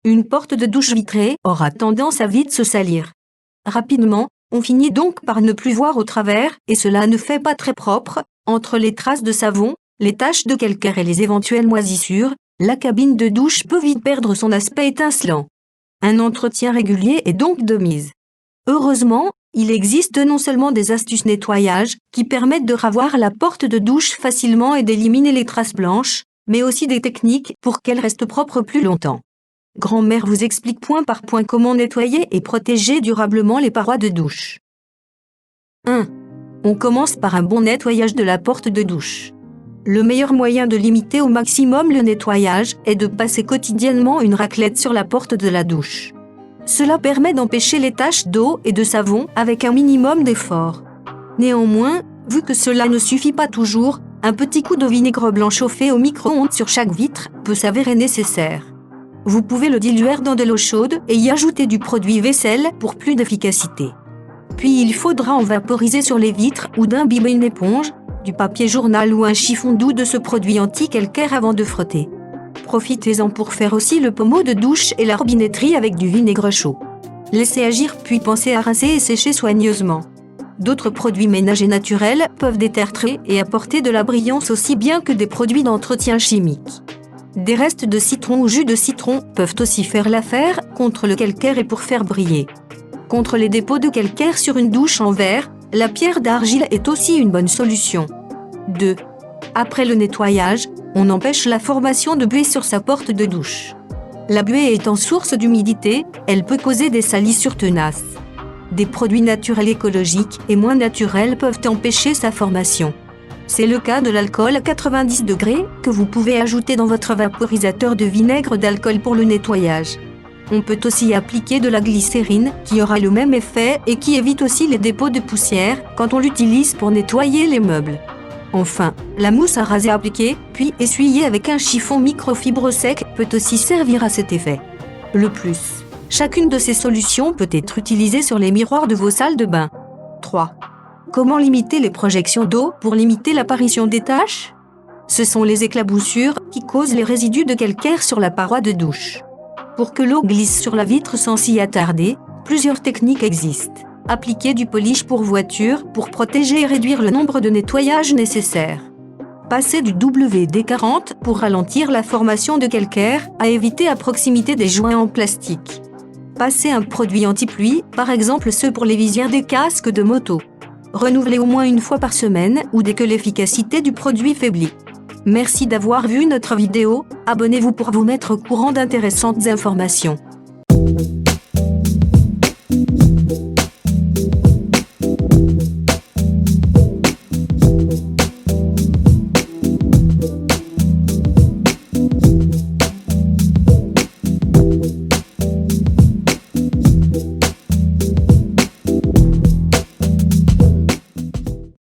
Une porte de douche vitrée aura tendance à vite se salir. Rapidement, on finit donc par ne plus voir au travers, et cela ne fait pas très propre. Entre les traces de savon, les taches de calcaire et les éventuelles moisissures, la cabine de douche peut vite perdre son aspect étincelant. Un entretien régulier est donc de mise. Heureusement, il existe non seulement des astuces nettoyage qui permettent de ravoir la porte de douche facilement et d'éliminer les traces blanches, mais aussi des techniques pour qu'elle reste propre plus longtemps. Grand-mère vous explique point par point comment nettoyer et protéger durablement les parois de douche. 1. On commence par un bon nettoyage de la porte de douche. Le meilleur moyen de limiter au maximum le nettoyage est de passer quotidiennement une raclette sur la porte de la douche. Cela permet d'empêcher les taches d'eau et de savon avec un minimum d'effort. Néanmoins, vu que cela ne suffit pas toujours, un petit coup de vinaigre blanc chauffé au micro-ondes sur chaque vitre peut s'avérer nécessaire. Vous pouvez le diluer dans de l'eau chaude et y ajouter du produit vaisselle pour plus d'efficacité. Puis il faudra en vaporiser sur les vitres ou d'imbiber une éponge, du papier journal ou un chiffon doux de ce produit anti-calcaire avant de frotter. Profitez-en pour faire aussi le pommeau de douche et la robinetterie avec du vinaigre chaud. Laissez agir puis pensez à rincer et sécher soigneusement. D'autres produits ménagers naturels peuvent déterrer et apporter de la brillance aussi bien que des produits d'entretien chimique. Des restes de citron ou jus de citron peuvent aussi faire l'affaire contre le calcaire et pour faire briller. Contre les dépôts de calcaire sur une douche en verre, la pierre d'argile est aussi une bonne solution. 2. Après le nettoyage, on empêche la formation de buée sur sa porte de douche. La buée étant source d'humidité, elle peut causer des salissures tenaces. Des produits naturels écologiques et moins naturels peuvent empêcher sa formation. C'est le cas de l'alcool à 90 degrés que vous pouvez ajouter dans votre vaporisateur de vinaigre d'alcool pour le nettoyage. On peut aussi appliquer de la glycérine qui aura le même effet et qui évite aussi les dépôts de poussière quand on l'utilise pour nettoyer les meubles. Enfin, la mousse à raser appliquée, puis essuyée avec un chiffon microfibre sec peut aussi servir à cet effet. Le plus, chacune de ces solutions peut être utilisée sur les miroirs de vos salles de bain. 3. Comment limiter les projections d'eau pour limiter l'apparition des taches ? Ce sont les éclaboussures qui causent les résidus de calcaire sur la paroi de douche. Pour que l'eau glisse sur la vitre sans s'y attarder, plusieurs techniques existent. Appliquer du polish pour voiture pour protéger et réduire le nombre de nettoyages nécessaires. Passer du WD-40 pour ralentir la formation de calcaire à éviter à proximité des joints en plastique. Passer un produit anti-pluie, par exemple ceux pour les visières des casques de moto. Renouveler au moins une fois par semaine ou dès que l'efficacité du produit faiblit. Merci d'avoir vu notre vidéo, abonnez-vous pour vous mettre au courant d'intéressantes informations.